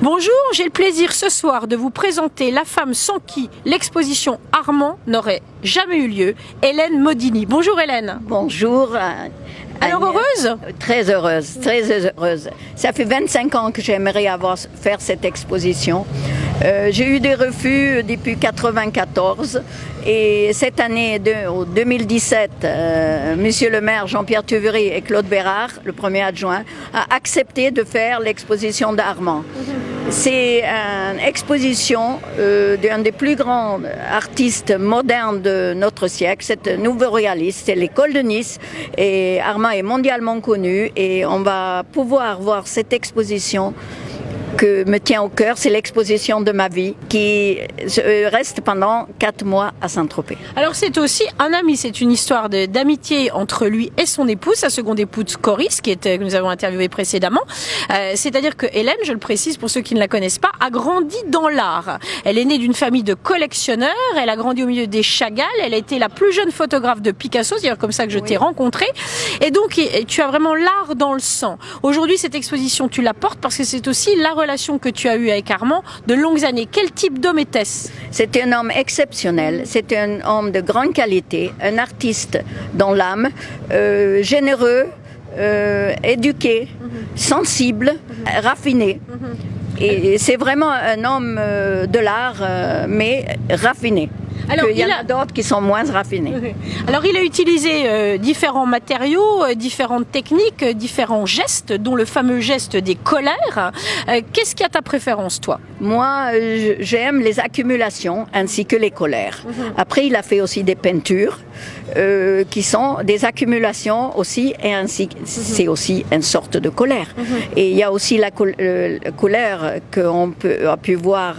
Bonjour, j'ai le plaisir ce soir de vous présenter la femme sans qui l'exposition Armand n'aurait jamais eu lieu, Hélène Modini. Bonjour Hélène. Bonjour. Alors heureuse? Très heureuse, très heureuse. Ça fait 25 ans que j'aimerais faire cette exposition. J'ai eu des refus depuis 1994 et cette année, 2017, Monsieur le maire Jean-Pierre Tuvery et Claude Bérard, le premier adjoint, a accepté de faire l'exposition d'Armand. C'est une exposition d'un des plus grands artistes modernes de notre siècle. C'est un nouveau réaliste, c'est l'école de Nice et Armand est mondialement connu et on va pouvoir voir cette exposition que me tient au cœur, c'est l'exposition de ma vie qui reste pendant 4 mois à Saint-Tropez. Alors c'est aussi un ami, c'est une histoire d'amitié entre lui et son épouse, sa seconde épouse Coris, que nous avons interviewé précédemment. C'est-à-dire que Hélène, je le précise pour ceux qui ne la connaissent pas, a grandi dans l'art. Elle est née d'une famille de collectionneurs, elle a grandi au milieu des Chagall, elle a été la plus jeune photographe de Picasso, c'est d'ailleurs comme ça que je t'ai rencontré. Et donc tu as vraiment l'art dans le sang. Aujourd'hui cette exposition tu la portes parce que c'est aussi la relation que tu as eue avec Armand de longues années. Quel type d'homme était-ce? C'était un homme exceptionnel, c'était un homme de grande qualité, un artiste dans l'âme, généreux, éduqué, sensible, raffiné. Et c'est vraiment un homme de l'art, mais raffiné. Alors, il y en a d'autres qui sont moins raffinés. Alors il a utilisé différents matériaux, différentes techniques, différents gestes, dont le fameux geste des colères. Qu'est-ce qui a ta préférence, toi? Moi, j'aime les accumulations ainsi que les colères. Après, il a fait aussi des peintures qui sont des accumulations aussi, et ainsi c'est aussi une sorte de colère. Et il y a aussi la colère qu'on a pu voir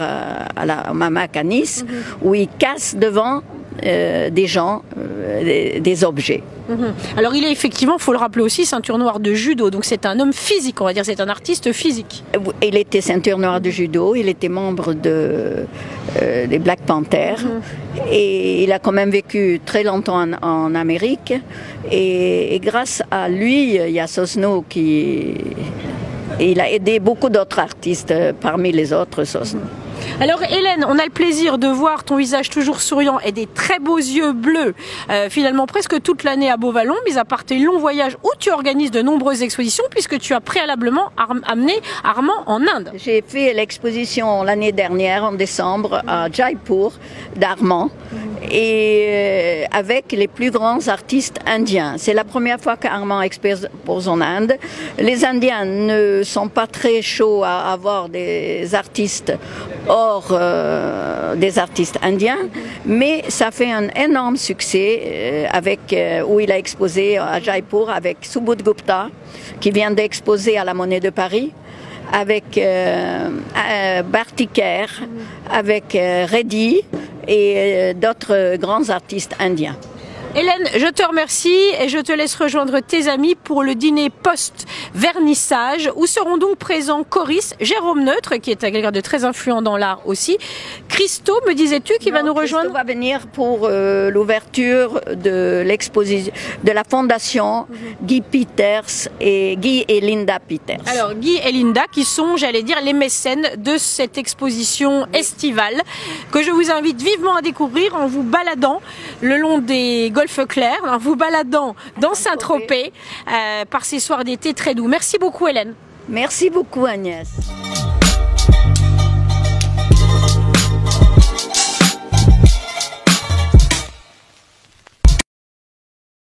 à la Mamac à Nice, où il casse devant des gens, des objets. Alors il est effectivement, il faut le rappeler aussi, ceinture noire de judo, donc c'est un homme physique, on va dire, c'est un artiste physique. Il était ceinture noire de judo, il était membre des Black Panthers et il a quand même vécu très longtemps en Amérique et grâce à lui, il y a Sosno il a aidé beaucoup d'autres artistes parmi les autres Sosno. Alors Hélène, on a le plaisir de voir ton visage toujours souriant et des très beaux yeux bleus, finalement presque toute l'année à Beauvallon, mais à part tes longs voyages où tu organises de nombreuses expositions, puisque tu as préalablement amené Armand en Inde. J'ai fait l'exposition l'année dernière, en décembre, à Jaipur, d'Armand, et avec les plus grands artistes indiens. C'est la première fois qu'Armand expose en Inde. Les Indiens ne sont pas très chauds à avoir des artistes hors des artistes indiens, mais ça fait un énorme succès où il a exposé à Jaipur avec Subodh Gupta, qui vient d'exposer à la Monnaie de Paris, avec Bartikar, avec Reddy et d'autres grands artistes indiens. Hélène, je te remercie et je te laisse rejoindre tes amis pour le dîner post-vernissage où seront donc présents Coris, Jérôme Neutre, qui est quelqu'un de très influent dans l'art aussi, Christo, me disais-tu, qui va nous rejoindre? Christo va venir pour l'ouverture de l'exposition de la fondation Guy Peters et Guy et Linda Peters. Alors Guy et Linda qui sont, j'allais dire, les mécènes de cette exposition estivale que je vous invite vivement à découvrir en vous baladant le long des golfes clairs, en vous baladant dans Saint-Tropez par ces soirs d'été très doux. Merci beaucoup Hélène. Merci beaucoup Agnès.